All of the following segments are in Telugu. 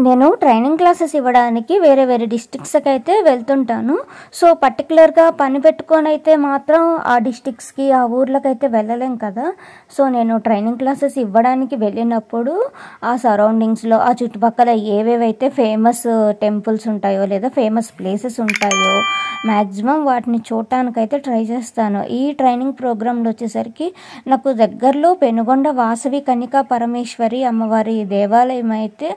నేను ట్రైనింగ్ క్లాసెస్ ఇవ్వడానికి వేరే వేరే డిస్ట్రిక్ట్స్కి అయితే వెళ్తుంటాను. సో పర్టికులర్గా పని పెట్టుకొని అయితే మాత్రం ఆ డిస్ట్రిక్ట్స్కి ఆ ఊర్లకైతే వెళ్ళలేం కదా. సో నేను ట్రైనింగ్ క్లాసెస్ ఇవ్వడానికి వెళ్ళినప్పుడు ఆ సరౌండింగ్స్లో ఆ చుట్టుపక్కల ఏవేవైతే ఫేమస్ టెంపుల్స్ ఉంటాయో లేదా ఫేమస్ ప్లేసెస్ ఉంటాయో మ్యాక్సిమం వాటిని చూడటానికైతే ట్రై చేస్తాను. ఈ ట్రైనింగ్ ప్రోగ్రాంలో వచ్చేసరికి నాకు దగ్గరలో పెనుగొండ వాసవి కన్యకా పరమేశ్వరి అమ్మవారి దేవాలయం అయితే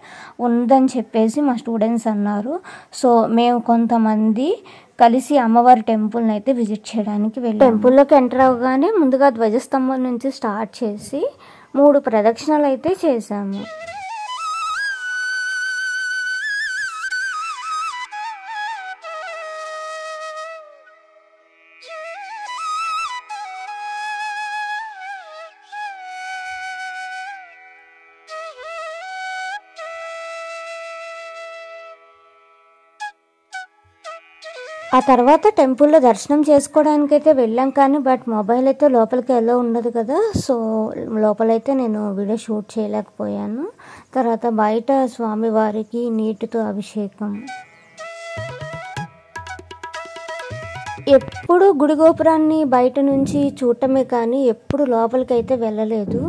ఉందని చెప్పేసి మా స్టూడెంట్స్ అన్నారు. సో మేము కొంతమంది కలిసి అమ్మవారి టెంపుల్ని అయితే విజిట్ చేయడానికి వెళ్ళాము. టెంపుల్లోకి ఎంటర్ అవ్వగానే ముందుగా ధ్వజస్తంభం నుంచి స్టార్ట్ చేసి 3 ప్రదక్షిణలు అయితే చేశాము. ఆ తర్వాత టెంపుల్లో దర్శనం చేసుకోవడానికైతే వెళ్ళాం, కానీ బట్ మొబైల్ అయితే లోపలికి ఎలా ఉండదు కదా. సో లోపలైతే నేను వీడియో షూట్ చేయలేకపోయాను. తర్వాత బయట స్వామివారికి నీటితో అభిషేకం. ఎప్పుడు గుడి గోపురాన్ని బయట నుంచి చూడటమే కానీ ఎప్పుడు లోపలికి అయితే వెళ్ళలేదు.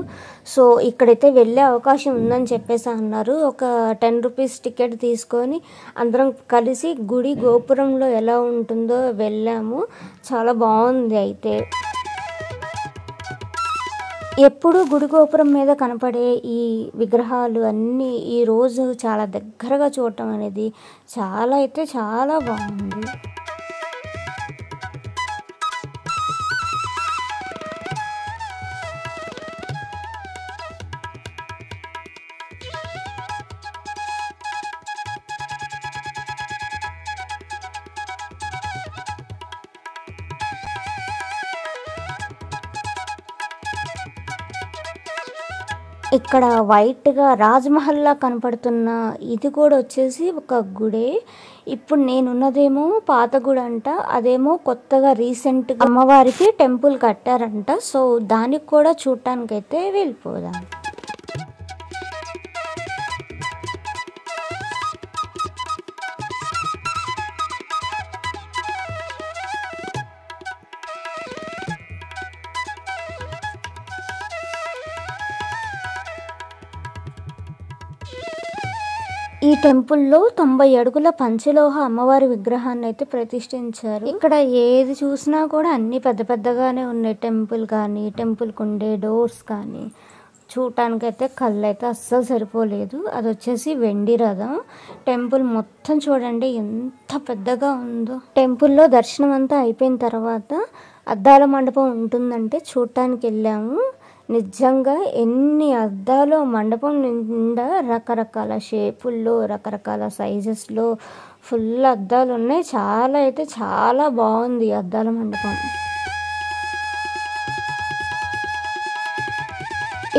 సో ఇక్కడైతే వెళ్ళే అవకాశం ఉందని చెప్పేసి అన్నారు. ఒక 10 రూపీస్ టికెట్ తీసుకొని అందరం కలిసి గుడి గోపురంలో ఎలా ఉంటుందో వెళ్ళాము. చాలా బాగుంది. అయితే ఎప్పుడు గుడి గోపురం మీద కనపడే ఈ విగ్రహాలు అన్నీ ఈరోజు చాలా దగ్గరగా చూడటం అనేది చాలా బాగుంది. ఇక్కడ వైట్గా రాజ్మహల్లా కనపడుతున్న ఇది కూడా వచ్చేసి ఒక గుడే. ఇప్పుడు నేనున్నదేమో పాత గుడి అంట, అదేమో కొత్తగా రీసెంట్గా అమ్మవారికి టెంపుల్ కట్టారంట. సో దానికి కూడా చూడటానికైతే వెళ్ళిపోదాం. ఈ టెంపుల్లో 90 అడుగుల పంచలోహ అమ్మవారి విగ్రహాన్ని అయితే ప్రతిష్ఠించారు. ఇక్కడ ఏది చూసినా కూడా అన్ని పెద్దగానే ఉన్నాయి. టెంపుల్ కానీ టెంపుల్కి ఉండే డోర్స్ కానీ చూడటానికైతే కళ్ళు అయితే అస్సలు సరిపోలేదు. అది వచ్చేసి వెండి రథం. టెంపుల్ మొత్తం చూడండి ఎంత పెద్దగా ఉందో. టెంపుల్లో దర్శనం అంతా అయిపోయిన తర్వాత అద్దాల మండపం ఉంటుందంటే చూడటానికి వెళ్ళాము. నిజంగా ఎన్ని అద్దాలు మండపం నిండా రకరకాల షేపుల్లో రకరకాల సైజెస్లో ఫుల్ అద్దాలు ఉన్నాయి. చాలా బాగుంది అద్దాల మండపం.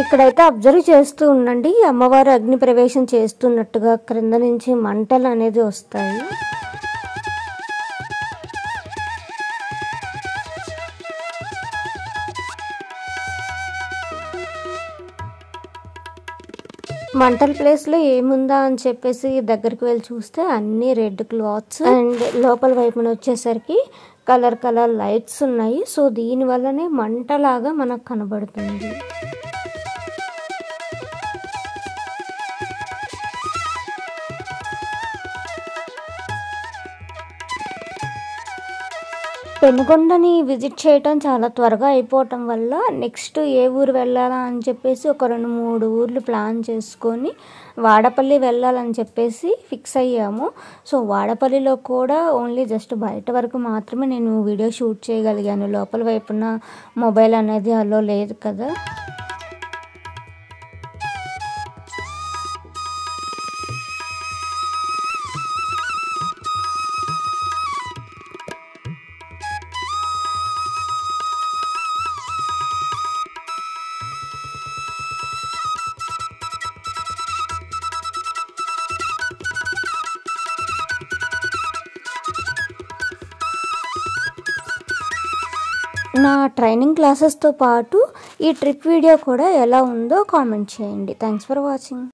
ఇక్కడైతే అబ్జర్వ్ చేస్తూ ఉండండి. అమ్మవారు అగ్ని ప్రవేశం చేస్తున్నట్టుగా క్రింద నుంచి మంటలు అనేది వస్తాయి. మంటల ప్లేస్లో ఏముందా అని చెప్పేసి దగ్గరికి వెళ్ళి చూస్తే అన్ని రెడ్ క్లాత్స్ అండ్ లోపల వైపున వచ్చేసరికి కలర్ లైట్స్ ఉన్నాయి. సో దీనివల్లనే మంటలాగా మనకు కనబడుతుంది. పెనుగొండని విజిట్ చేయటం చాలా త్వరగా అయిపోవటం వల్ల నెక్స్ట్ ఏ ఊరు వెళ్ళాలా అని చెప్పేసి ఒక 2-3 ఊర్లు ప్లాన్ చేసుకొని వాడపల్లి వెళ్ళాలని చెప్పేసి ఫిక్స్ అయ్యాము. సో వాడపల్లిలో కూడా ఓన్లీ జస్ట్ బయట వరకు మాత్రమే నేను వీడియో షూట్ చేయగలిగాను. లోపల వైపున మొబైల్ అనేది అలో లేదు కదా. నా ట్రైనింగ్ క్లాసెస్తో పాటు ఈ ట్రిప్ వీడియో కూడా ఎలా ఉందో కామెంట్ చేయండి. Thanks for watching.